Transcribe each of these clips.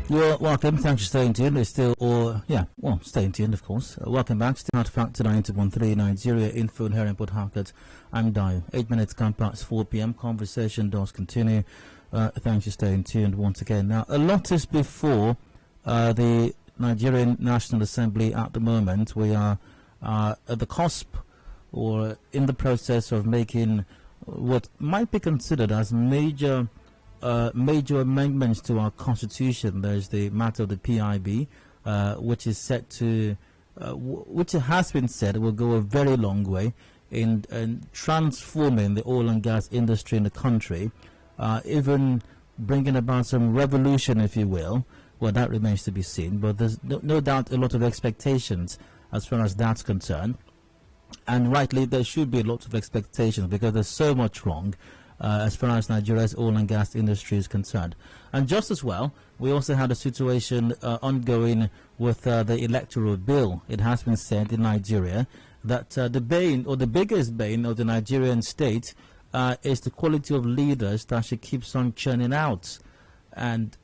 You're welcome. Thanks for staying tuned. It's still, staying tuned, of course. Welcome back. Still Hard Factor 92.3 Nigeria, Info here in Port Harcourt. I'm Dio. 8 minutes come past 4 p.m. Conversation does continue. Thanks for staying tuned once again. Now, a lot is before the Nigerian National Assembly at the moment. We are at the cusp or in the process of making what might be considered as major amendments to our constitution. There's the matter of the PIB, which is set to, which has been said will go a very long way in transforming the oil and gas industry in the country, even bringing about some revolution, if you will. Well, that remains to be seen, but there's no doubt a lot of expectations as far as that's concerned. And rightly, there should be lots of expectations because there's so much wrong as far as Nigeria's oil and gas industry is concerned. And just as well, we also had a situation ongoing with the electoral bill. It has been said in Nigeria that the bane, or the biggest bane of the Nigerian state, is the quality of leaders that she keeps on churning out. And,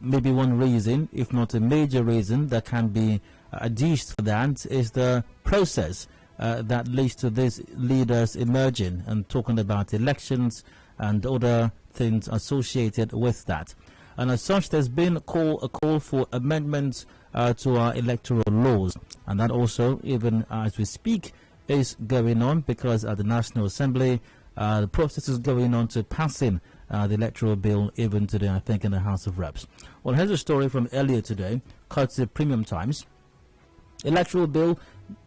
maybe one reason, if not a major reason, that can be adduced for that is the process that leads to these leaders emerging, and talking about elections and other things associated with that. And as such, there's been a call for amendments to our electoral laws, and that also, even as we speak, is going on, because at the National Assembly, the process is going on to passing the electoral bill even today, I think, in the House of Reps. Well, here's a story from earlier today, courtesy of Premium Times. Electoral bill,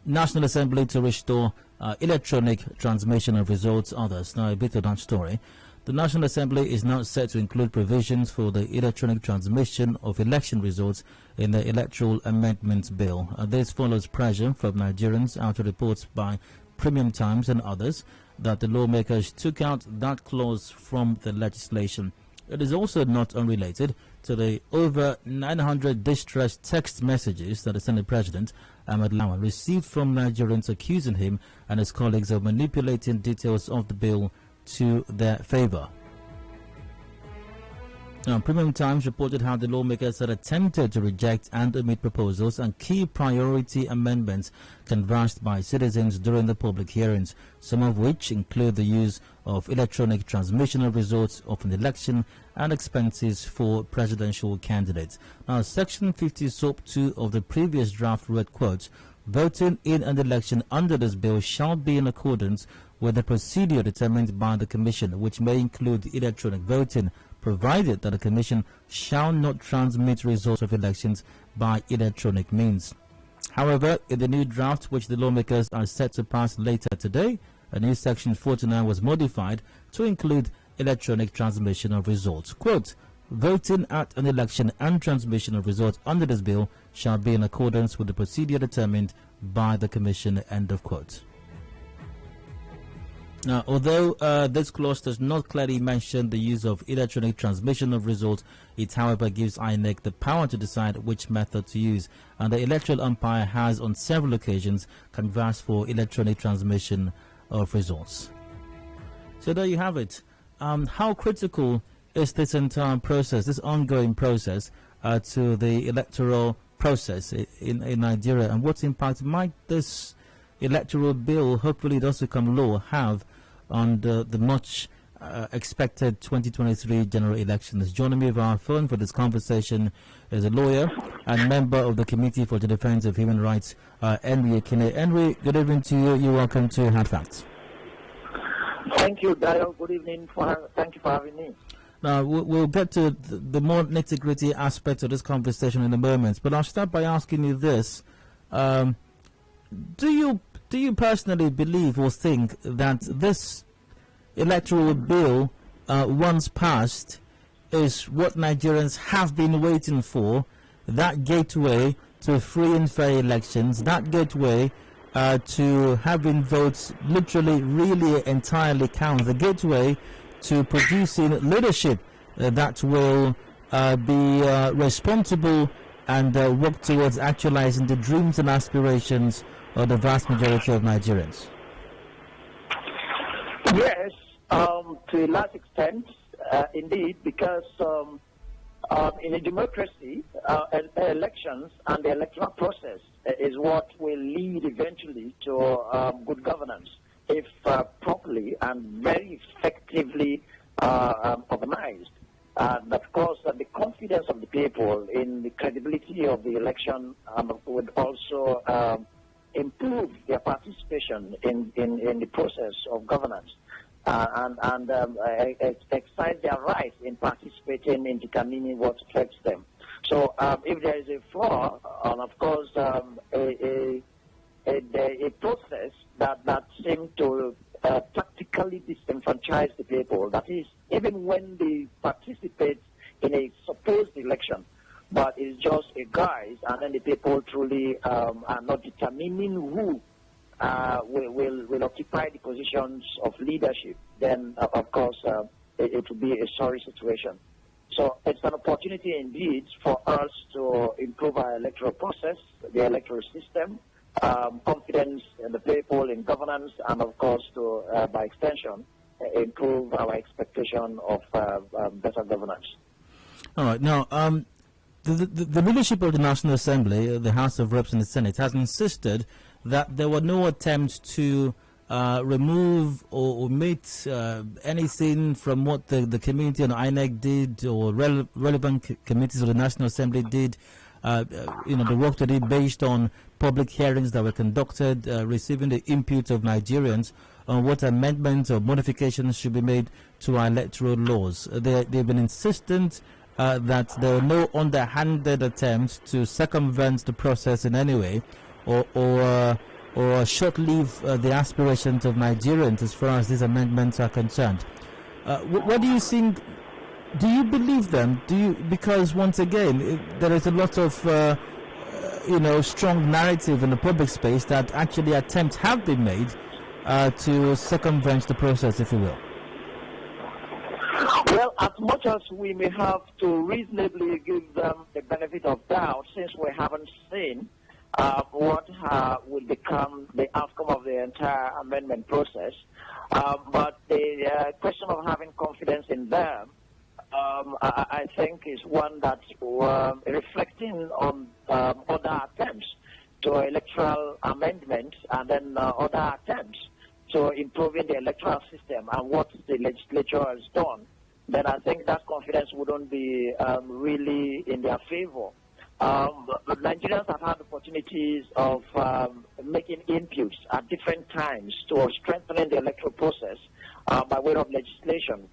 National Assembly to restore electronic transmission of results, others. Now, a bit of that story. The National Assembly is now set to include provisions for the electronic transmission of election results in the Electoral Amendments Bill. This follows pressure from Nigerians after reports by Premium Times and others that the lawmakers took out that clause from the legislation. It is also not unrelated to the over 900 distress text messages that the Senate President, Ahmed Lawan, received from Nigerians accusing him and his colleagues of manipulating details of the bill to their favor. Now, Premium Times reported how the lawmakers had attempted to reject and omit proposals and key priority amendments canvassed by citizens during the public hearings, some of which include the use of electronic transmission of results of an election and expenses for presidential candidates. Now, Section 50 Sub 2 of the previous draft read, quote, "Voting in an election under this bill shall be in accordance with the procedure determined by the Commission, which may include electronic voting, provided that the Commission shall not transmit results of elections by electronic means." However, in the new draft, which the lawmakers are set to pass later today, a new Section 49 was modified to include electronic transmission of results. Quote, "Voting at an election and transmission of results under this bill shall be in accordance with the procedure determined by the Commission," end of quote. Now, although this clause does not clearly mention the use of electronic transmission of results, it however gives INEC the power to decide which method to use, and the electoral umpire has on several occasions canvassed for electronic transmission of results. So there you have it. How critical is this entire process, this ongoing process, to the electoral process in Nigeria, and what impact might this electoral bill, hopefully it does become law, have on the much expected 2023 general elections? Joining me via phone for this conversation is a lawyer and member of the Committee for the Defense of Human Rights, Ekine. Henry, good evening to you. You're welcome to Hard Facts. Thank you, Dio. Good evening. Thank you for having me. Now, we'll get to the more nitty-gritty aspects of this conversation in a moment, but I'll start by asking you this. Do you personally believe or think that this electoral bill, once passed, is what Nigerians have been waiting for, that gateway to free and fair elections, that gateway to having votes literally, really entirely count, the gateway to producing leadership that will be responsible and work towards actualizing the dreams and aspirations of the vast majority of Nigerians? Yes, to a large extent, indeed, because In a democracy, elections and the electoral process is what will lead eventually to good governance if properly and very effectively organized. And of course, the confidence of the people in the credibility of the election would also improve their participation in the process of governance. And exercise their rights in participating in determining what affects them. So if there is a flaw, and of course a process that seems to practically disenfranchise the people, that is, even when they participate in a supposed election, but it's just a guise, and then the people truly are not determining who will occupy the positions of leadership, then of course it will be a sorry situation. So it's an opportunity indeed for us to improve our electoral process, the electoral system, confidence in the people, in governance, and of course to, by extension, improve our expectation of better governance. All right. Now, the leadership of the National Assembly, the House of Reps and the Senate, has insisted that there were no attempts to remove or omit anything from what the committee on INEC did, or relevant committees of the National Assembly did. The work that did based on public hearings that were conducted, receiving the input of Nigerians on what amendments or modifications should be made to our electoral laws. They've been insistent that there are no underhanded attempts to circumvent the process in any way, or short-live the aspirations of Nigerians as far as these amendments are concerned. What do you think? Do you believe them? Because once again, there is a lot of strong narrative in the public space that actually attempts have been made to circumvent the process, if you will. Well, as much as we may have to reasonably give them the benefit of doubt, since we haven't seen what will become the outcome of the entire amendment process, but the question of having confidence in them, I think, is one that's reflecting on other attempts to electoral amendments, and then other attempts to improving the electoral system and what the legislature has done. Then I think that confidence wouldn't be really in their favor. Nigerians have had opportunities of making inputs at different times to strengthening the electoral process by way of legislation,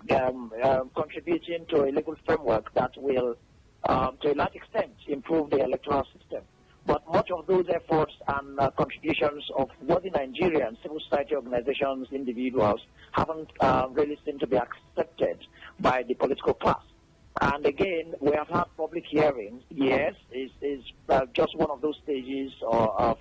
contributing to a legal framework that will, to a large extent, improve the electoral system. But much of those efforts and contributions of worthy Nigerians, civil society organizations, individuals, haven't really seemed to be accepted by the political class. And again, we have had public hearings. Yes, is just one of those stages of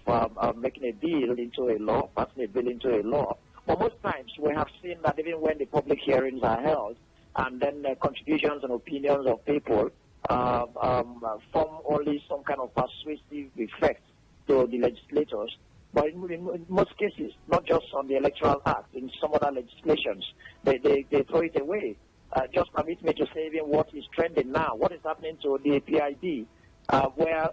making a bill into a law, passing a bill into a law. But most times we have seen that even when the public hearings are held, and then contributions and opinions of people form only some kind of persuasive effect to the legislators. But in most cases, not just on the Electoral Act, in some other legislations, they throw it away. Just permit me to say even what is trending now. What is happening to the PID, where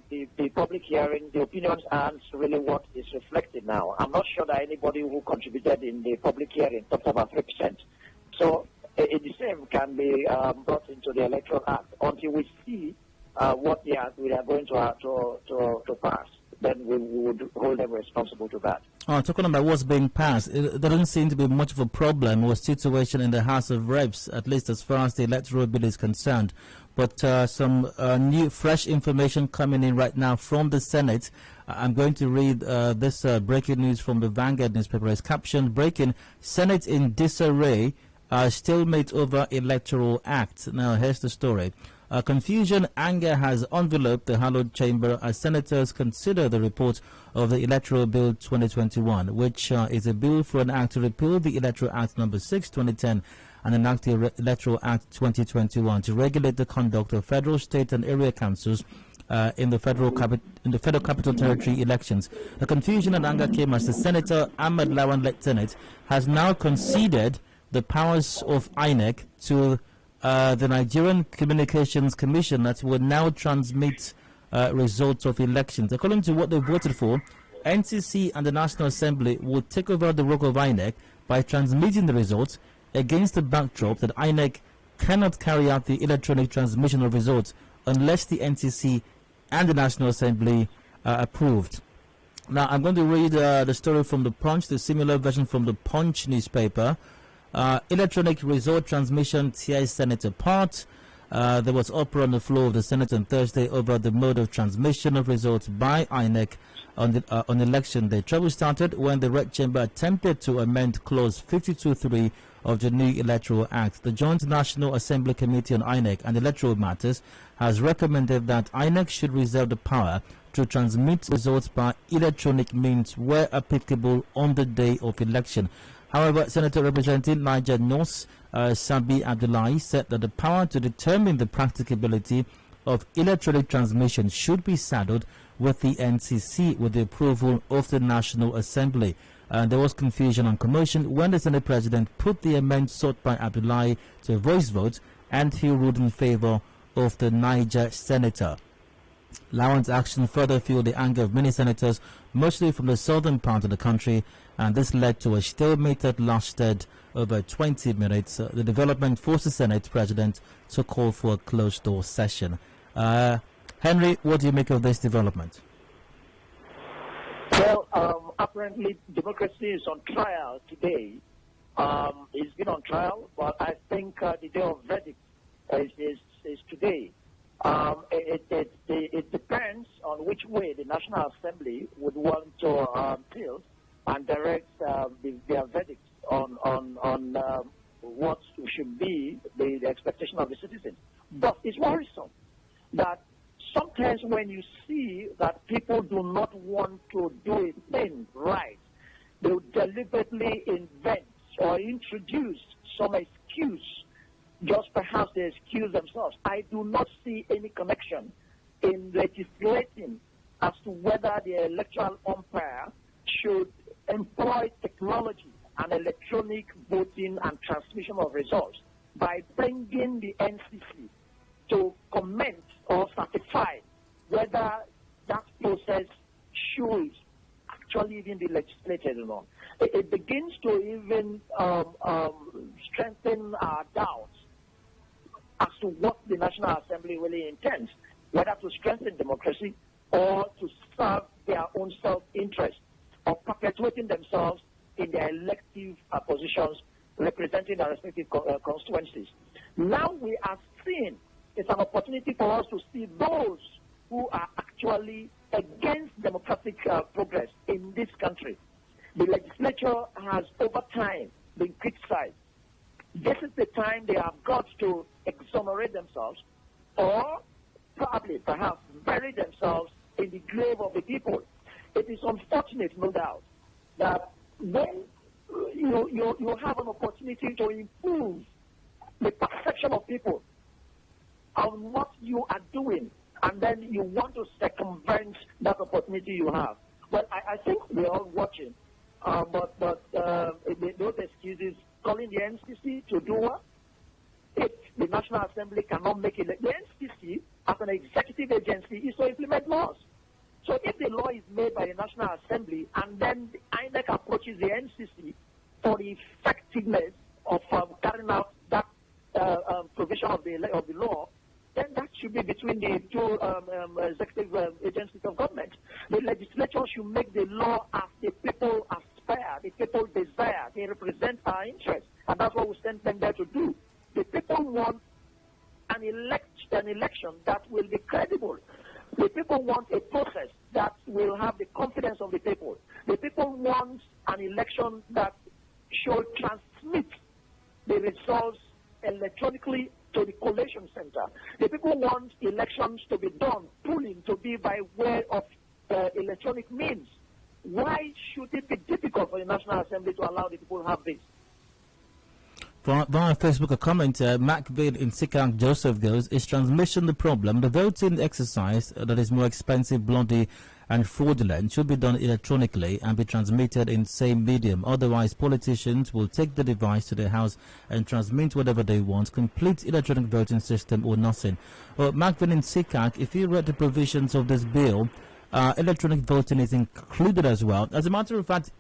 the public hearing, the opinions aren't really what is reflected now. I'm not sure that anybody who contributed in the public hearing talked about 3%. So the same can be brought into the Electoral Act until we see what we are going to pass. Then we would hold them responsible to that. Talking about what's being passed, it doesn't seem to be much of a problem or situation in the House of Reps, at least as far as the electoral bill is concerned. But some new, fresh information coming in right now from the Senate. I'm going to read this breaking news from the Vanguard newspaper. It's captioned, "Breaking, Senate in disarray, stalemate over Electoral Act." Now, here's the story. Confusion, anger has enveloped the hallowed chamber as senators consider the report of the Electoral Bill 2021, which is a bill for an act to repeal the Electoral Act No. 6, 2010, and enact the Electoral Act 2021 to regulate the conduct of federal, state, and area councils in the Federal Capital Territory elections. The confusion and anger came as the Senator Ahmed Lawan-led Senate has now conceded the powers of INEC to the Nigerian Communications Commission that will now transmit results of elections. According to what they voted for, NCC and the National Assembly will take over the work of INEC by transmitting the results against the backdrop that INEC cannot carry out the electronic transmission of results unless the NCC and the National Assembly are approved. Now, I'm going to read the story from the Punch, the similar version from the Punch newspaper. Electronic result transmission tears Senate apart. There was uproar on the floor of the Senate on Thursday over the mode of transmission of results by INEC on election day. Trouble started when the Red Chamber attempted to amend Clause 52.3 of the new Electoral Act. The Joint National Assembly Committee on INEC and Electoral Matters has recommended that INEC should reserve the power to transmit results by electronic means where applicable on the day of election. However, Senator representing Niger North, Sabi Abdullahi, said that the power to determine the practicability of electronic transmission should be saddled with the NCC with the approval of the National Assembly. There was confusion and commotion when the Senate President put the amendment sought by Abdullahi to a voice vote, and he ruled in favor of the Niger senator. Lawan's action further fueled the anger of many senators, mostly from the southern part of the country, and this led to a stalemate that lasted over 20 minutes. The development forced the Senate President to call for a closed-door session. Henry, what do you make of this development? Well, apparently democracy is on trial today. It's been on trial, but I think the day of verdict is today. It depends on which way the National Assembly would want to appeal and direct their verdicts on what should be the expectation of the citizens. But it's worrisome that sometimes when you see that people do not want to do a thing right, they will deliberately invent or introduce some excuse. Just perhaps they excuse themselves. I do not see any connection in legislating as to whether the electoral umpire should employ technology and electronic voting and transmission of results by bringing the NCC to comment or certify whether that process should actually even be legislated or not. It begins to even strengthen our doubts as to what the National Assembly really intends, whether to strengthen democracy or to serve their own self-interest or perpetuating themselves in their elective positions representing their respective constituencies. Now we are seeing it's an opportunity for us to see those who are actually against democratic progress in this country. The legislature has over time been criticized. This is the time they have got to exonerate themselves or perhaps bury themselves in the grave of the people. It is unfortunate, no doubt, that when you have an opportunity to improve the perception of people on what you are doing, and then you want to circumvent that opportunity you have. But I think we're all watching, but those excuses calling the NCC to do what? If the National Assembly cannot make it, the NCC, as an executive agency, is to implement laws. So if the law is made by the National Assembly and then the INEC approaches the NCC for the effectiveness of carrying out that provision of the law, then that should be between the two executive agencies of government. The legislature should make the law as the people aspire, the people desire. They represent our interests, and that's what we sent them there to do. The people want an election that will be credible. The people want a process that will have the confidence of the people. The people want an election that should transmit the results electronically to the collation center. The people want elections to be done, pooling to be by way of electronic means. Why should it be difficult for the National Assembly to allow the people to have this? Via Facebook, a comment, Macville in Sikang Joseph goes, is transmission the problem? The voting exercise that is more expensive, bloody, and fraudulent should be done electronically and be transmitted in same medium. Otherwise, politicians will take the device to their house and transmit whatever they want, complete electronic voting system or nothing. Well, Mark Venin Sikak, if you read the provisions of this bill, electronic voting is included as well. As a matter of fact,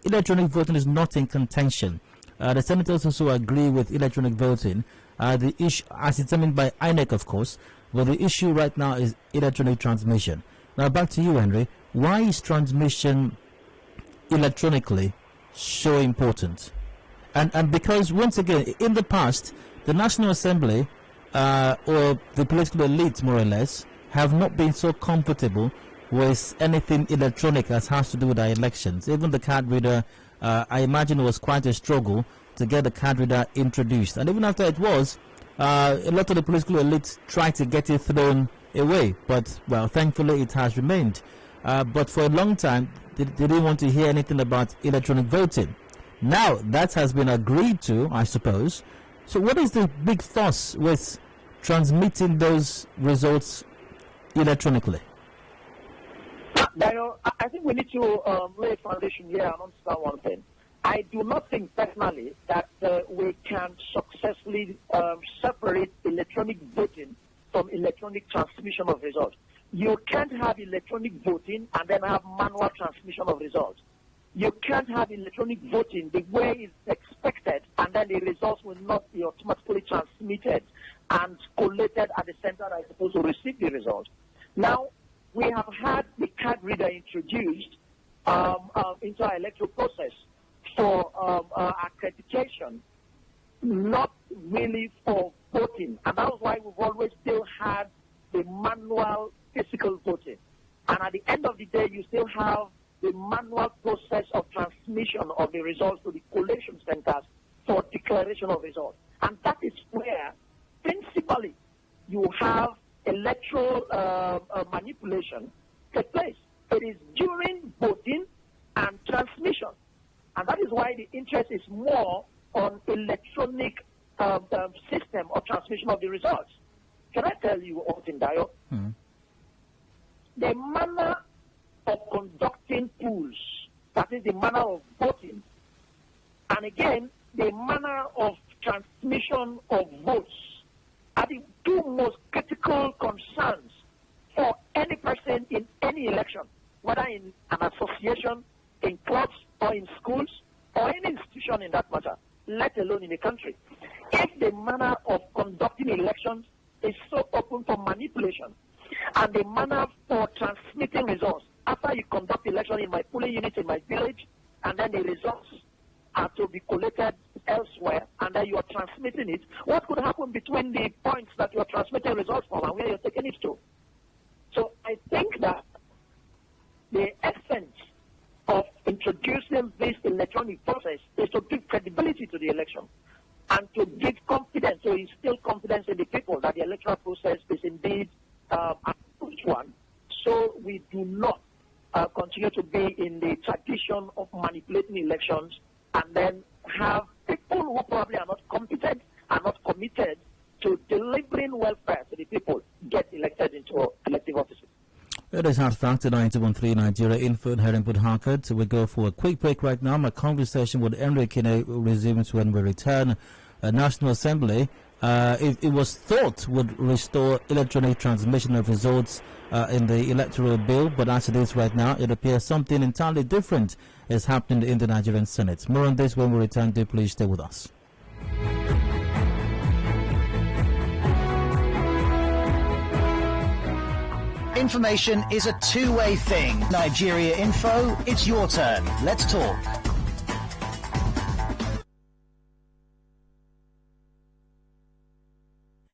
electronic voting is not in contention. The senators also agree with electronic voting. The issue, as determined by INEC, of course, but the issue right now is electronic transmission. Now, back to you, Henry. Why is transmission electronically so important? And because, once again, in the past, the National Assembly or the political elite, more or less, have not been so comfortable with anything electronic as has to do with our elections. Even the card reader, I imagine it was quite a struggle to get the card reader introduced. And even after it was, a lot of the political elites tried to get it thrown away. But, well, thankfully it has remained. But for a long time, they didn't want to hear anything about electronic voting. Now, that has been agreed to, I suppose. So what is the big fuss with transmitting those results electronically? Daniel, I think we need to lay a foundation here and understand one thing. I do not think personally that we can successfully separate electronic voting from electronic transmission of results. You can't have electronic voting and then have manual transmission of results. You can't have electronic voting the way it's expected and then the results will not be automatically transmitted and collated at the center that is supposed to receive the result. Now, we have had the card reader introduced into our electoral process for accreditation, not really for voting. And that's why we've always still had the manual physical voting. And at the end of the day, you still have the manual process of transmission of the results to the collation centers for declaration of results. And that is where, principally, you have electoral manipulation take place. It is during voting and transmission. And that is why the interest is more on electronic system of transmission of the results. Can I tell you, Otindayo? The manner of conducting polls, that is the manner of voting, and again, the manner of transmission of votes are the two most critical concerns for any person in any election, whether in an association, in clubs, or in schools, or any institution in that matter, let alone in the country. If the manner of conducting elections is so open for manipulation, and the manner for transmitting results, after you conduct election in my polling unit in my village, and then the results are to be collated elsewhere, and then you are transmitting it, what could happen between the points that you are transmitting results from and where you're taking it to? So I think that the essence of introducing this electronic process is to give credibility to the election and to give confidence, to instill confidence in the people that the electoral process is indeed a good one. So we do not continue to be in the tradition of manipulating elections and then have people who probably are not competent, are not committed to delivering welfare to the people get elected into elective offices. It is Hard Factor 91.3 Nigeria Info here in Port Harcourt. We go for a quick break right now. My conversation with Ekine resumes when we return. National Assembly, it was thought would restore electronic transmission of results in the electoral bill, but as it is right now, it appears something entirely different is happening in the Nigerian Senate. More on this when we return. Do please stay with us. Information is a two-way thing. Nigeria Info, it's your turn. Let's talk.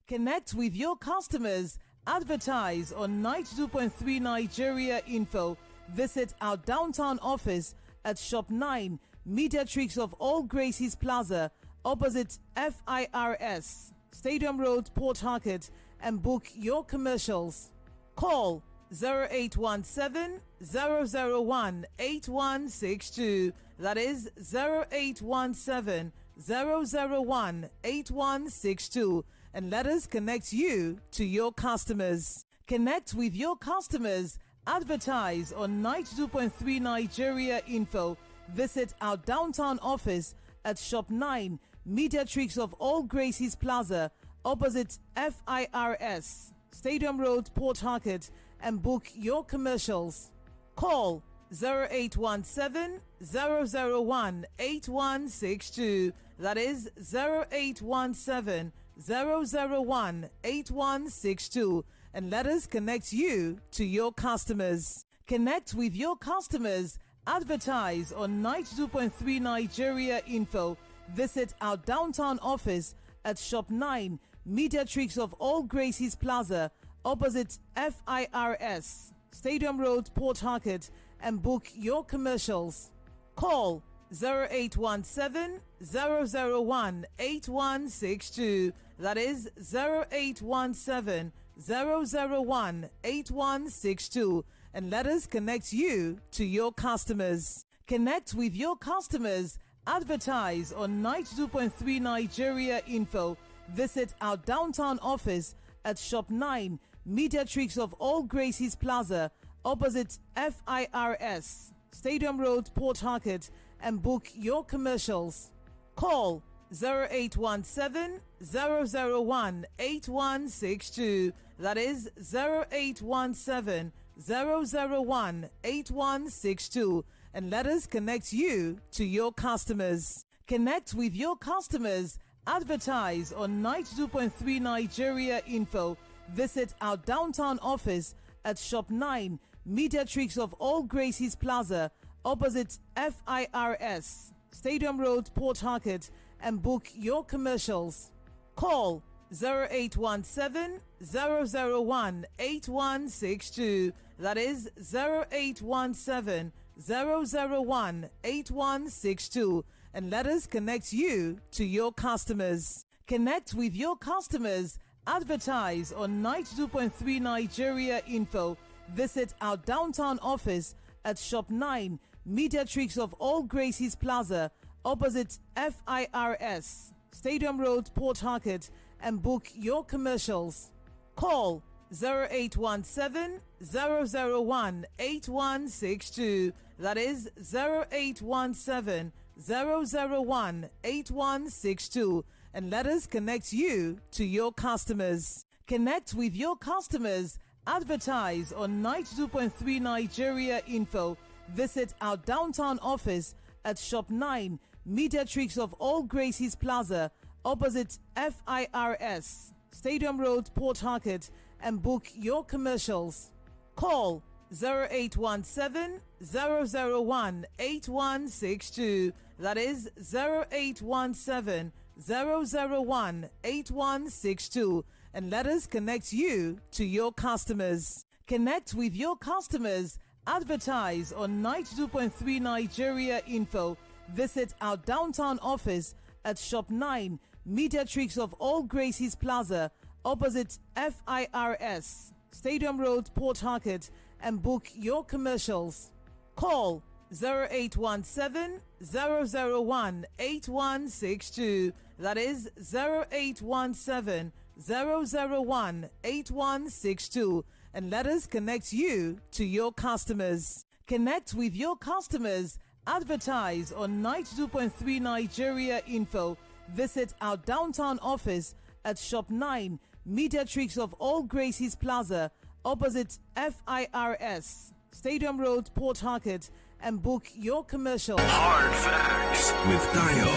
Connect with your customers. Advertise on 92.3 Nigeria Info. Visit our downtown office at Shop 9, Mediatrix of All Gracies Plaza, opposite FIRS, Stadium Road, Port Harcourt, and book your commercials. Call 0817 001 8162. That is 0817 001 8162. And let us connect you to your customers. Connect with your customers. advertise on 92.3 Nigeria Info, visit our downtown office at Shop 9, Mediatrix of All Gracies Plaza, opposite FIRS, Stadium Road, Port Harcourt, and book your commercials. Call 0817 001 8162. That is 0817 001 8162. And let us connect you to your customers. Connect with your customers. Advertise on 92.3 Nigeria Info. Visit our downtown office at Shop 9, Mediatrix of All Gracies Plaza, opposite FIRS, Stadium Road, Port Harcourt, and book your commercials. Call 0817 001 8162. That is 0817 001 8162. And let us connect you to your customers. Connect with your customers. Advertise on 92.3 Nigeria Info. Visit our downtown office at Shop 9, Mediatrix of All Gracies Plaza, opposite FIRS, Stadium Road, Port Harcourt, and book your commercials. Call 0817 001 8162. That is 0817 001 8162. And let us connect you to your customers. Connect with your customers. Advertise on 92.3 Nigeria Info. Visit our downtown office at Shop 9, Mediatrix of All Gracies Plaza, opposite FIRS, Stadium Road, Port Harcourt, and book your commercials. Call 0817 001 8162. That is 0817 001 8162. And let us connect you to your customers. Connect with your customers. Advertise on 92.3 Nigeria Info. Visit our downtown office at Shop 9, Mediatrix of All Gracies Plaza, opposite FIRS, Stadium Road, Port Harcourt, and book your commercials. Call 0817 001 8162. That is 0817 001 8162. And let us connect you to your customers. Connect with your customers. Advertise on 92.3 Nigeria Info. Visit our downtown office at Shop 9, Mediatrix of All Gracies Plaza, opposite FIRS, Stadium Road, Port Harcourt, and book your commercials. Call 0817 001 8162. That is 0817 001 8162. And let us connect you to your customers. Connect with your customers. Advertise on 92.3 Nigeria Info. Visit our downtown office at Shop 9, Mediatrix of All Gracies Plaza, opposite FIRS, Stadium Road, Port Harcourt, and book your commercials. Call 0817 001 8162. That is 0817 001 8162. And let us connect you to your customers. Connect with your customers. Advertise on 92.3 Nigeria Info. Visit our downtown office at Shop 9, Mediatrix of All Gracies Plaza, opposite FIRS, Stadium Road, Port Harcourt, and book your commercial. Hard Facts with Dio.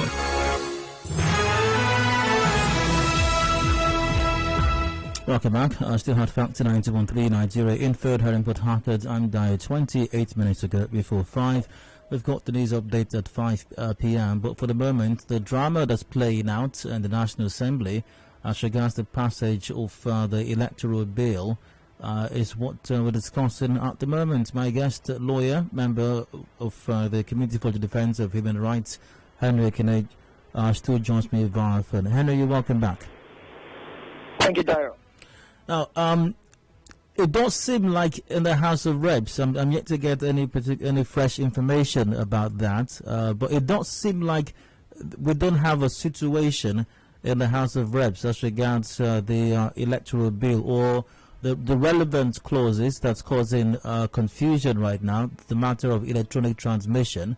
Welcome back. Still Hard Factor 91.3 Nigeria Info here in Port Harcourt. I'm Dio. 28 minutes ago before 5. We've got the news update at 5 p.m. But for the moment, the drama that's playing out in the National Assembly as regards the passage of the electoral bill is what we're discussing at the moment. My guest, lawyer, member of the Committee for the Defense of Human Rights, Henry Ekine, still joins me via phone. Henry, you're welcome back. Thank you, Dio. Now, it does seem like in the House of Reps, I'm yet to get any fresh information about that, but it does seem like we don't have a situation in the House of Reps as regards the electoral bill, or the relevant clauses that's causing confusion right now, the matter of electronic transmission.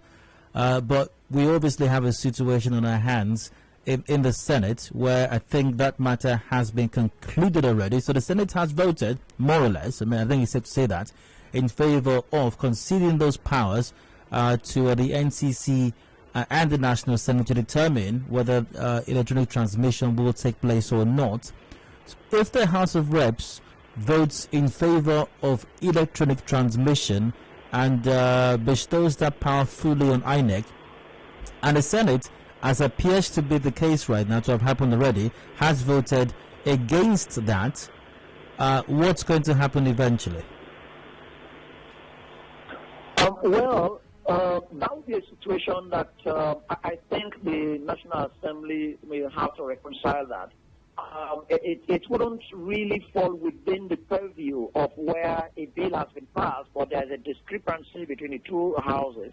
But we obviously have a situation on our hands in the Senate where I think that matter has been concluded already. So the Senate has voted, more or less, I mean, I think it's safe to say that, in favor of conceding those powers to the NCC and the National Assembly to determine whether electronic transmission will take place or not. If the House of Reps votes in favor of electronic transmission and bestows that power fully on INEC, and the Senate, as appears to be the case right now, to have happened already, has voted against that, what's going to happen eventually? That would be a situation that I think the National Assembly will have to reconcile that. It wouldn't really fall within the purview of where a bill has been passed, but there's a discrepancy between the two houses,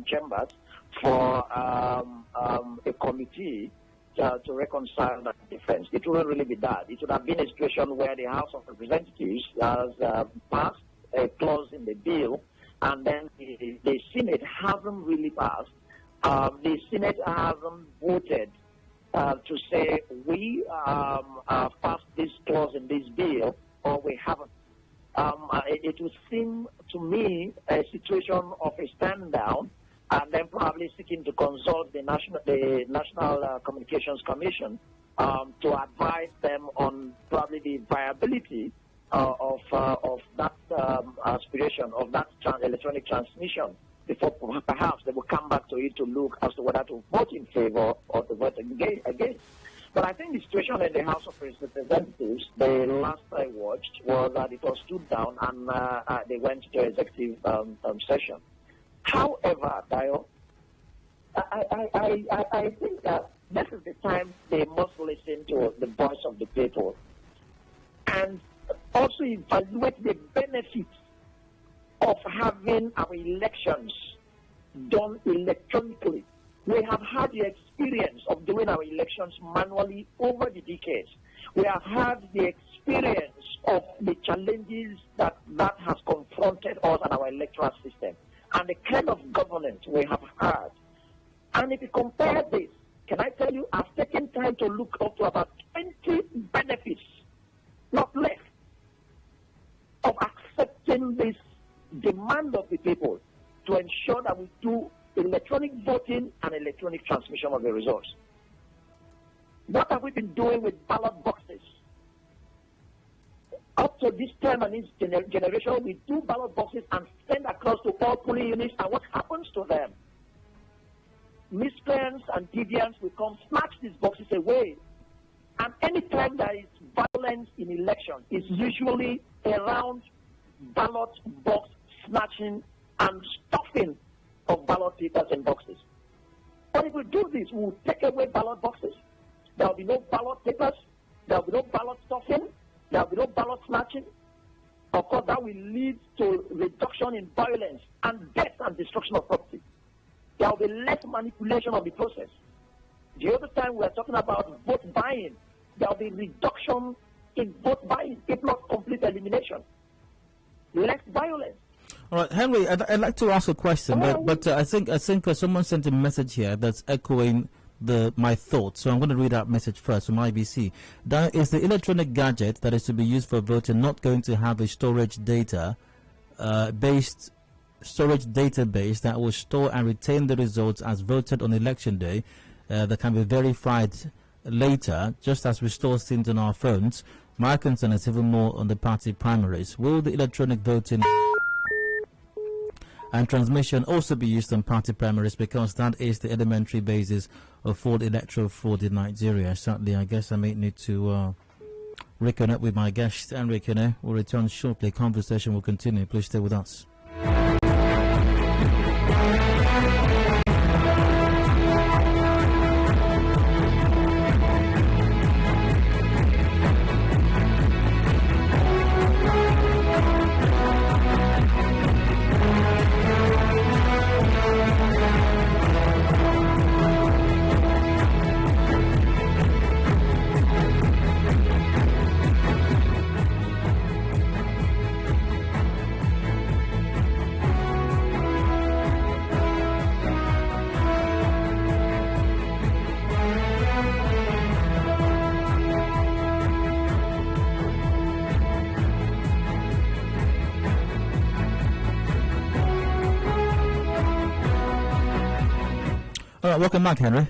chambers, for a committee to reconcile that difference. It wouldn't really be that. It would have been a situation where the House of Representatives has passed a clause in the bill, and then the Senate hasn't really passed. The Senate hasn't voted to say we passed this clause in this bill, or we haven't. It would seem to me a situation of a stand down, and then probably seeking to consult the National Communications Commission to advise them on probably the viability of that aspiration of that electronic transmission before perhaps they will come back to it to look as to whether to vote in favor or to vote against. But I think the situation in the House of Representatives, the last I watched, was that it was stood down and they went to executive session. However, Dio, I think that this is the time they must listen to the voice of the people and also evaluate the benefits of having our elections done electronically. We have had the experience of doing our elections manually over the decades. We have had the experience of the challenges that has confronted us and our electoral system and the kind of governance we have had. And if you compare this, can I tell you, I've taken time to look up to about 20 benefits, not less, of accepting this demand of the people to ensure that we do electronic voting and electronic transmission of the results. What have we been doing with ballot boxes? Up to this time and this generation, we do ballot boxes and send across to all polling units, and what happens to them? Miscreants and deviants will come snatch these boxes away. And any time there is violence in elections, it's usually around ballot box snatching and stuffing of ballot papers in boxes. But if we do this, we will take away ballot boxes. There will be no ballot papers, there will be no ballot stuffing, there will be no ballot snatching. Of course, that will lead to reduction in violence and death and destruction of property. There will be less manipulation of the process. The other time we are talking about vote buying, there will be reduction in vote buying, if not complete elimination. Less violence. All right, Henry, I'd like to ask a question, but I think someone sent a message here that's echoing my thoughts. So I'm going to read that message first from IBC. Is the electronic gadget that is to be used for voting not going to have a storage database that will store and retain the results as voted on election day that can be verified later, just as we store things on our phones? My concern is even more on the party primaries. Will the electronic voting and transmission also be used on party primaries, because that is the elementary basis of full electoral fraud in Nigeria? Certainly, I guess I may need to reconnect with my guest, and Ekine. We'll return shortly. Conversation will continue. Please stay with us. All right, welcome back, Henry.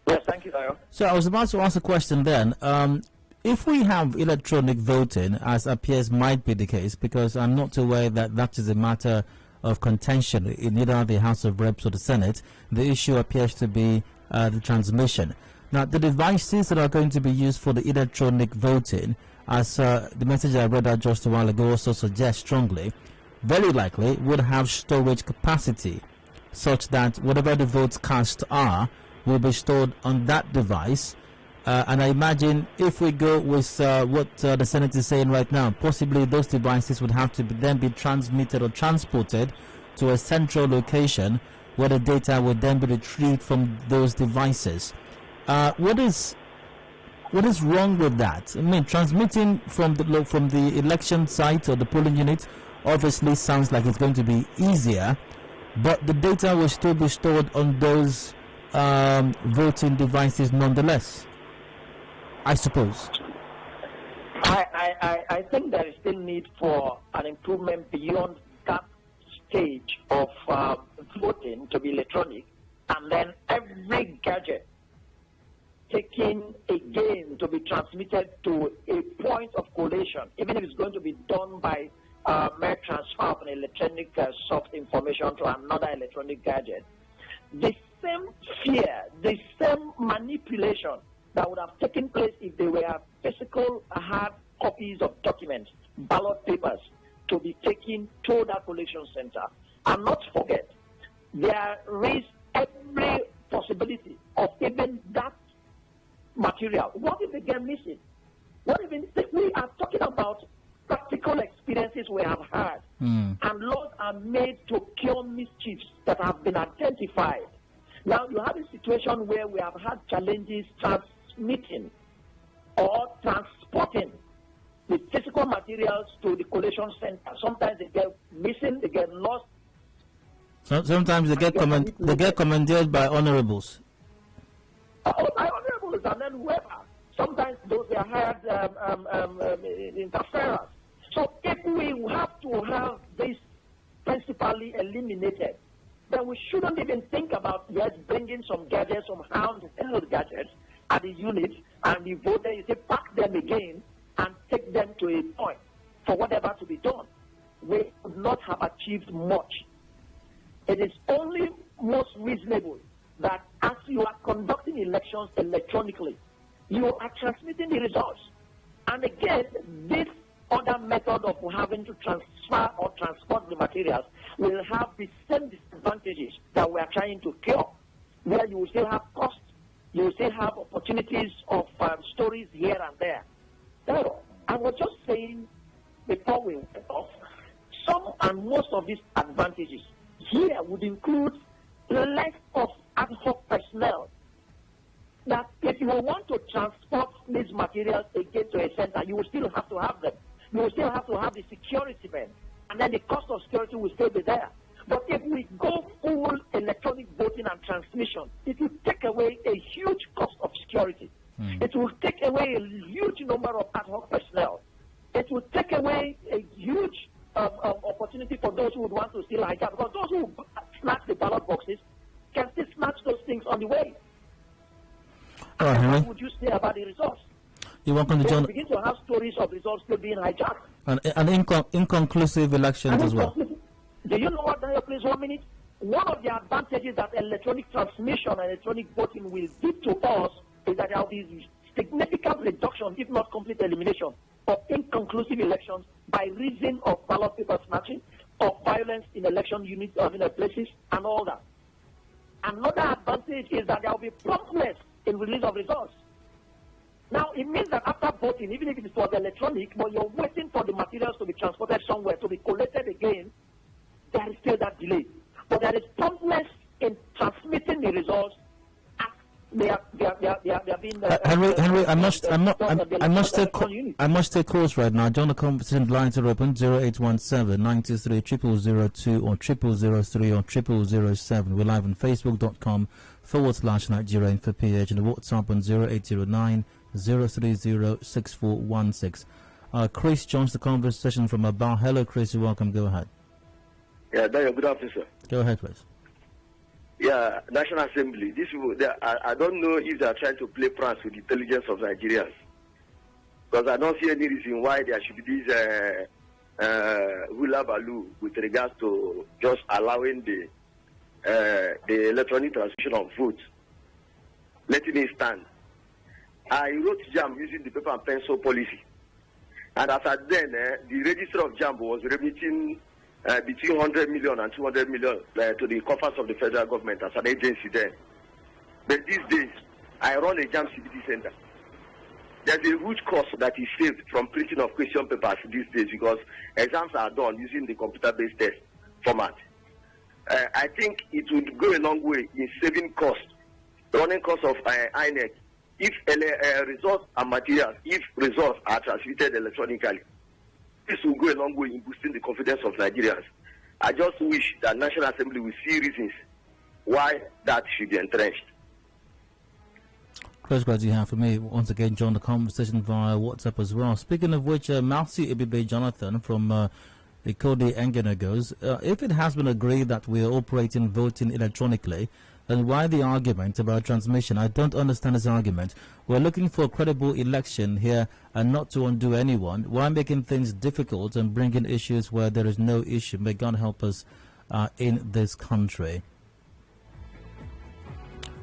Yes, thank you, Dayo. So I was about to ask a question then. If we have electronic voting, as appears might be the case, because I'm not aware that that is a matter of contention in either the House of Reps or the Senate, the issue appears to be the transmission. Now, the devices that are going to be used for the electronic voting, as the message I read out just a while ago also suggests strongly, very likely would have storage capacity such that whatever the votes cast are will be stored on that device. And I imagine if we go with what the Senate is saying right now, possibly those devices would have to then be transmitted or transported to a central location where the data would then be retrieved from those devices. What is wrong with that? I mean, transmitting from the election site or the polling unit obviously sounds like it's going to be easier, but the data will still be stored on those voting devices nonetheless, I suppose. I think there is still need for an improvement beyond that stage of voting to be electronic, and then every gadget taken again to be transmitted to a point of collation, even if it's going to be done by mere transfer of an electronic soft information to another electronic gadget. The same fear, the same manipulation that would have taken place if they were physical hard copies of documents, ballot papers, to be taken to that collection center. And not forget, there is every possibility of even that material. What if they get missing? What if we are talking about practical experiences we have had, and laws are made to cure mischiefs that have been identified. Now you have a situation where we have had challenges transmitting or transporting the physical materials to the collation center. Sometimes they get missing, they get lost. So sometimes they get commandeered by honorables. By honorables, and then whoever. Sometimes those are hired interferers. So if we have to have this principally eliminated, then we shouldn't even think about bringing some gadgets, some handheld gadgets at the unit, and the voter, you say, pack them again and take them to a point for whatever to be done. We would not have achieved much. It is only most reasonable that as you are conducting elections electronically, you are transmitting the results. And again, this other method of having to transfer or transport the materials will have the same disadvantages that we are trying to cure, where you will still have costs, you will still have opportunities of stories here and there. So, I was just saying before we went off, some and most of these advantages here would include less of ad hoc personnel. That if you want to transport these materials again to a center, you will still have to have them. You will still have to have the security men, and then the cost of security will still be there. But if we go full electronic voting and transmission, it will take away a huge cost of security. It will take away a huge number of ad hoc personnel. It will take away a huge opportunity for those who would want to steal hijack, because those who snatch the ballot boxes can still snatch those things on the way. All right, Henry. What would you say about the results? You're welcome to join. Begin to have stories of results still being hijacked. And inconclusive elections as well. Do you know what, Daniel, please, 1 minute? One of the advantages that electronic transmission and electronic voting will give to us is that there will be significant reduction, if not complete elimination, of inconclusive elections by reason of ballot paper snatching, of violence in election units or in places, and all that. Another advantage is that there will be promptness in release of results. Now, it means that after voting, even if it was electronic, but you're waiting for the materials to be transported somewhere to be collected again, there is still that delay. But there is promptness in transmitting the results. They are being. Henry, I must take calls right now. Join the conversation. Lines are open: 0817 93 0002 or 0003 or 0007. We're live on Facebook.com/Nigeria Info PH and the WhatsApp on 0809 030 6416. Chris joins the conversation from Aba. Hello, Chris. You're welcome. Go ahead. Yeah, Dayo, good afternoon, sir. Go ahead, please. Yeah, National Assembly. These people, I don't know if they are trying to play pranks with the intelligence of Nigerians. Because I don't see any reason why there should be this hula baloo with regards to just allowing the electronic transmission of votes, letting it stand. I wrote JAM using the paper and pencil policy. And as at then, the register of JAM was remitting between 100 million and 200 million to the coffers of the federal government as an agency then. But these days, I run a JAM CBT center. There's a huge cost that is saved from printing of question papers these days because exams are done using the computer-based test format. I think it would go a long way in saving costs, running costs of INEC, if results and materials, if results are transmitted electronically. This will go a long way in boosting the confidence of Nigerians. I just wish that National Assembly will see reasons why that should be entrenched. First glad you have for me. Once again, join the conversation via WhatsApp as well. Speaking of which, Malsi Ibibe Jonathan from Ekine Engene goes, if it has been agreed that we are operating voting electronically, then why the argument about transmission? I don't understand this argument. We're looking for a credible election here and not to undo anyone. Why making things difficult and bringing issues where there is no issue? May God help us in this country.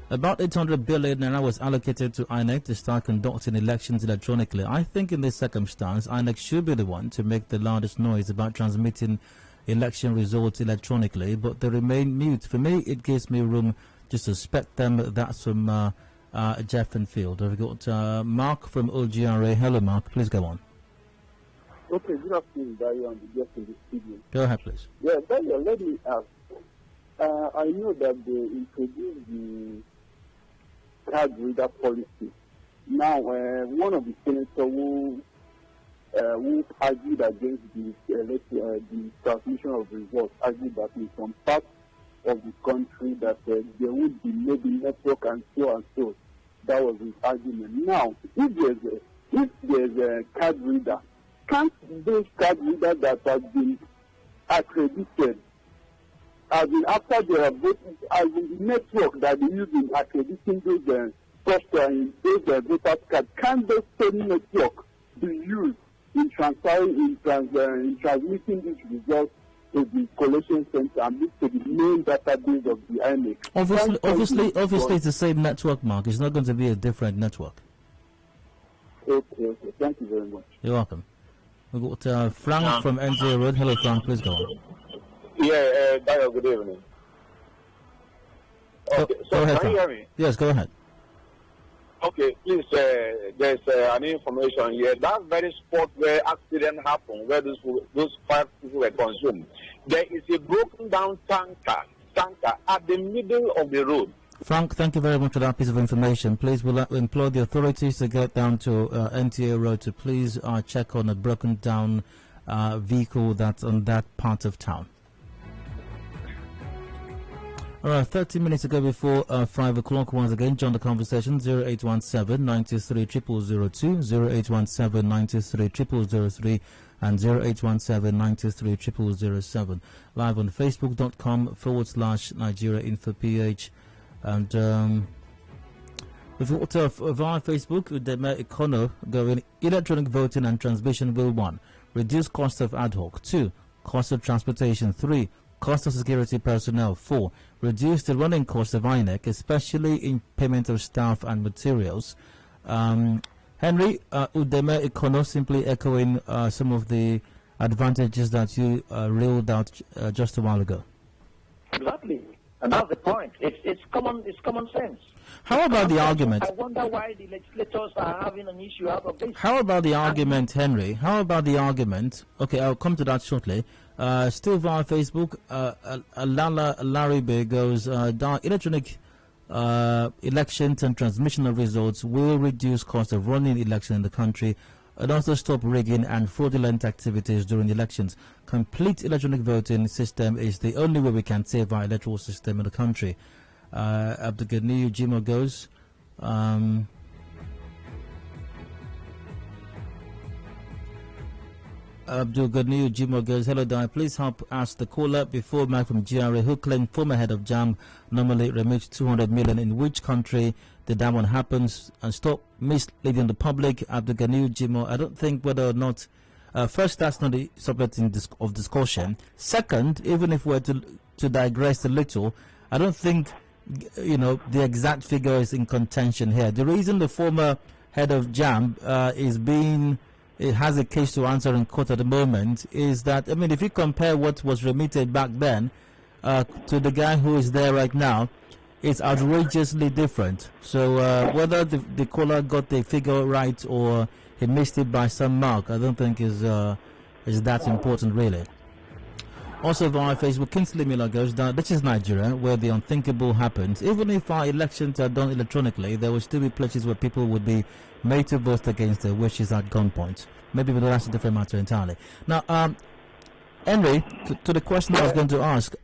About 800 billion naira was allocated to INEC to start conducting elections electronically. I think in this circumstance, INEC should be the one to make the loudest noise about transmitting election results electronically, but they remain mute. For me, it gives me room to suspect them. That's from Jeffenfield. We've got Mark from OGRA. Hello, Mark. Please go on. Okay, good afternoon, Dayo, and the guest in the studio. Go ahead, please. Yeah, Dayo, let me ask. I know that they introduced the card reader policy. Now, one of the senators who argued against the transmission of results argued that in some parts of the country that there would be maybe network and so. That was his argument. Now, if there's a card reader, can't those card readers that have been accredited, after they have voted, as the network that they use in accrediting those software in those voter cards, can those same network be used in transmitting these results to the collection center and to the main database of the INEC? Obviously, it's the same network, Mark. It's not going to be a different network. Okay. Thank you very much. You're welcome. We've got Frank from NTA Road. Hello, Frank. Please go on. Yeah, Dayo, good evening. Okay, go ahead, can you hear me? Yes, go ahead. Okay, please, there's an information here. That very spot where accident happened, where those 5 people were consumed, there is a broken down tanker at the middle of the road. Frank, thank you very much for that piece of information. Please, we'll implore the authorities to get down to NTA Road to please check on a broken down vehicle that's on that part of town. All right, 30 minutes ago before 5 o'clock, once again, join the conversation, 0817 93 0002, 0817 93 0003, and 0817 93 0007. Live on facebook.com/Nigeria Info PH. And via Facebook, Adedayo Elusakin going electronic voting and transmission will 1. Reduce cost of ad hoc. 2. Cost of transportation. 3. Cost of security personnel. 4. Reduce the running cost of INEC, especially in payment of staff and materials. Henry, Adedayo Elusakin simply echoing some of the advantages that you reeled out just a while ago. Exactly. And that's the point. It's common sense. How about the argument? I wonder why the legislators are having an issue out of this. How about the argument, Henry? How about the argument? Okay, I'll come to that shortly. Still via Facebook, Larry Bay goes, electronic elections and transmission of results will reduce cost of running election in the country and also stop rigging and fraudulent activities during elections. Complete electronic voting system is the only way we can save our electoral system in the country. Abdulgani Jimo goes, Abdul Ganiyu Jimo goes, hello, Di. Please help ask the caller before Mike from GRA, who claimed former head of JAM normally remits 200 million. In which country did that one happen? And stop misleading the public. Abdul Ganiyu Jimo, I don't think whether or not, first, that's not the subject of discussion. Second, even if we're to digress a little, I don't think, the exact figure is in contention here. The reason the former head of JAM it has a case to answer in court at the moment is that, if you compare what was remitted back then to the guy who is there right now, it's outrageously different. So whether the caller got the figure right or he missed it by some mark, I don't think is that important, really. Also via Facebook, Kingsley Miller goes down. This is Nigeria, where the unthinkable happens. Even if our elections are done electronically, there will still be places where people would be made to vote against their wishes at gunpoint. Maybe that's a different matter entirely. Now, Henry, to the question I was going to ask,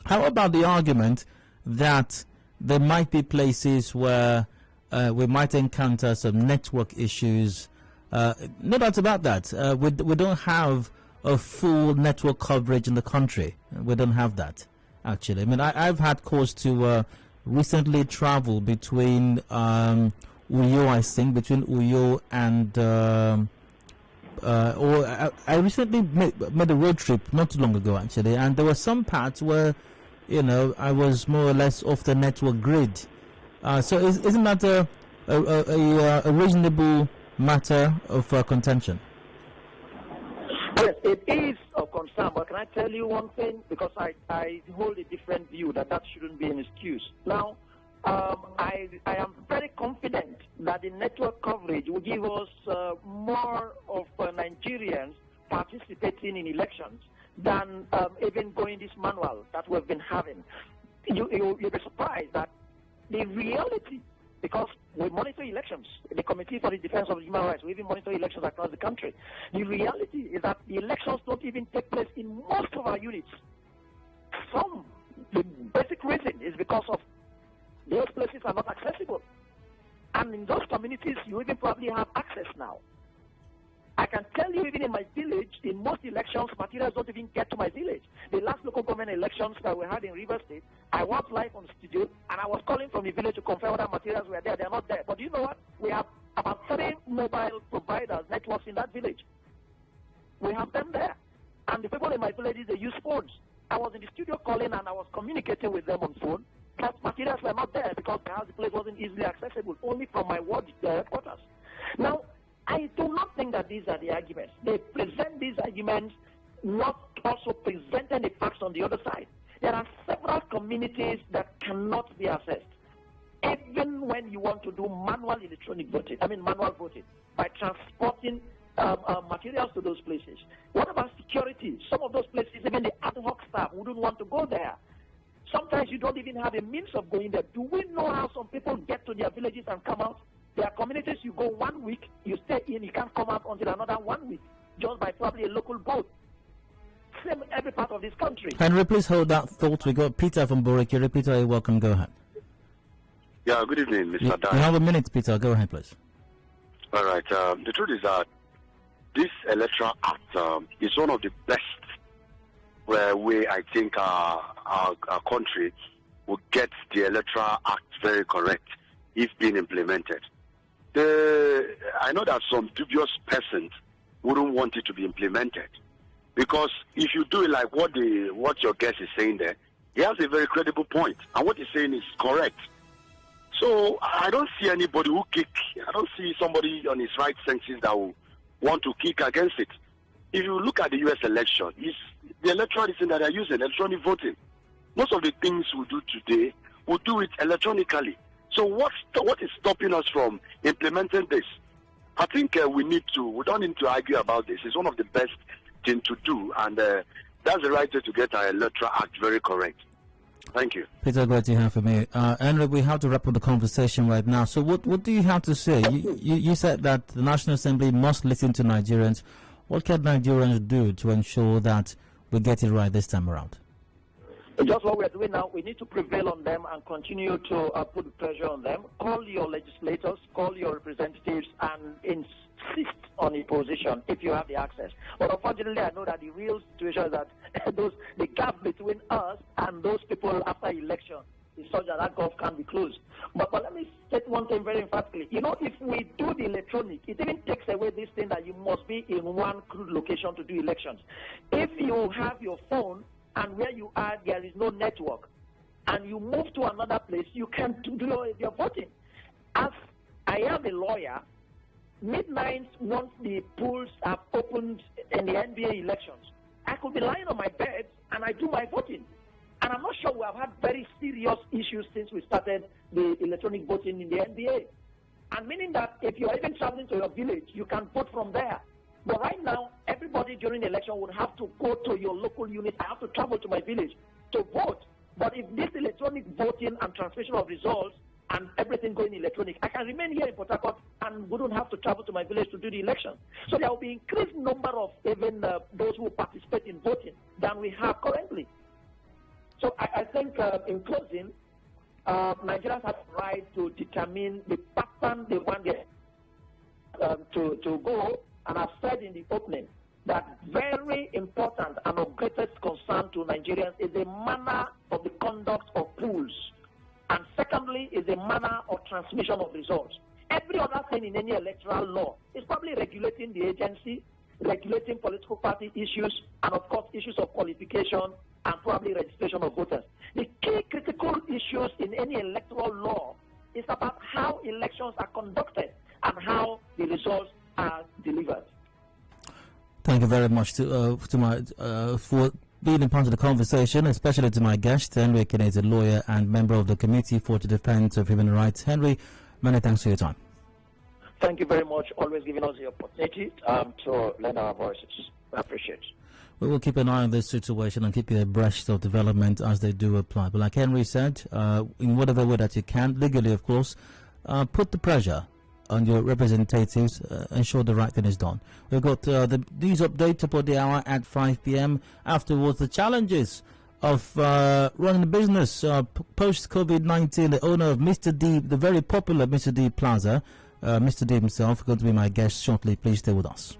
how about the argument that there might be places where we might encounter some network issues? No doubt about that. We don't have a full network coverage in the country. We don't have that, actually. I've had cause to recently travel between Uyo, I think, between Uyo and I recently made a road trip not too long ago, actually, and there were some parts where, I was more or less off the network grid. So isn't that a reasonable matter of contention? Yes, it is of concern, but can I tell you one thing? Because I hold a different view that shouldn't be an excuse. Now, I am very confident that the network coverage will give us more of Nigerians participating in elections than even going this manual that we've been having. You'll be surprised that the reality, because we monitor elections, the Committee for the Defense of Human Rights, we even monitor elections across the country. The reality is that the elections don't even take place in most of our units. The basic reason is because of those places are not accessible. And in those communities, you even probably have access now. I can tell you, even in my village, in most elections, materials don't even get to my village. The last local government elections that we had in River State, I was live on studio, and I was calling from the village to confirm whether materials were there. They're not there. But you know what? We have about 3 mobile providers, networks in that village. We have them there. And the people in my villages, they use phones. I was in the studio calling, and I was communicating with them on phone, but materials were not there because perhaps the place wasn't easily accessible, only from my ward headquarters. Now, I do not think that these are the arguments. They present these arguments not also presenting the facts on the other side. There are several communities that cannot be accessed. Even when you want to do manual voting, by transporting materials to those places. What about security? Some of those places, even the ad hoc staff wouldn't want to go there. Sometimes you don't even have a means of going there. Do we know how some people get to their villages and come out? There are communities you go 1 week, you stay in, you can't come out until another 1 week, just by probably a local boat. Same every part of this country. Henry, please hold that thought. We got Peter from Borikiri. Peter, you're welcome. Go ahead. Yeah, good evening, Mr. Dan. You have a minute, Peter. Go ahead, please. All right. The truth is that this Electoral Act is one of the best way I think our country will get the Electoral Act very correct if being implemented. I know that some dubious persons wouldn't want it to be implemented, because if you do it like what your guest is saying there, he has a very credible point, and what he's saying is correct. So I don't see anybody who kick. I don't see somebody on his right senses that will want to kick against it. If you look at the U.S. election, the electoral system that they're using, electronic voting. Most of the things we do today, we do it electronically. So what is stopping us from implementing this? I think we don't need to argue about this. It's one of the best things to do, and that's the right way to get our Electoral Act very correct. Thank you. Peter, great to hear from you. Henry, we have to wrap up the conversation right now. So what do you have to say? You said that the National Assembly must listen to Nigerians. What can Nigerians do to ensure that we get it right this time around? Just what we're doing now, we need to prevail on them and continue to put pressure on them. Call your legislators, call your representatives, and insist on a position if you have the access. But unfortunately, I know that the real situation is that the gap between us and those people after election is such that gulf can be closed. But let me state one thing very emphatically. You know, if we do the electronic, it even takes away this thing that you must be in one crude location to do elections. If you have your phone and where you are, there is no network, and you move to another place, you can do your voting. As I am a lawyer, midnight, once the polls are opened in the NBA elections, I could be lying on my bed and I do my voting. And I'm not sure we have had very serious issues since we started the electronic voting in the NBA. And meaning that if you're even traveling to your village, you can vote from there. But right now, everybody during the election would have to go to your local unit. I have to travel to my village to vote. But if this electronic voting and transmission of results and everything going electronic, I can remain here in Port Harcourt and wouldn't have to travel to my village to do the election. So there will be increased number of even those who participate in voting than we have currently. So I think in closing, Nigerians have the right to determine the pattern they want to go. And I've said in the opening that very important and of greatest concern to Nigerians is the manner of the conduct of polls. And secondly is the manner of transmission of results. Every other thing in any electoral law is probably regulating the agency, regulating political party issues, and of course issues of qualification and probably registration of voters. The key critical issues in any electoral law is about how elections are conducted and how the results are delivered. Thank you very much for being a part of the conversation, especially to my guest. Henry Ekine is a lawyer and member of the Committee for the Defense of Human Rights. Henry, many thanks for your time. Thank you very much, always giving us the opportunity to lend our voices. I appreciate it. We will keep an eye on this situation and keep you abreast of development as they do apply. But like Henry said, in whatever way that you can, legally of course, put the pressure on your representatives, ensure the right thing is done. We've got the news update about the hour at 5 p.m. Afterwards, the challenges of running a business post-COVID-19. The owner of Mr. D, the very popular Mr. D Plaza, Mr. D himself, going to be my guest shortly. Please stay with us.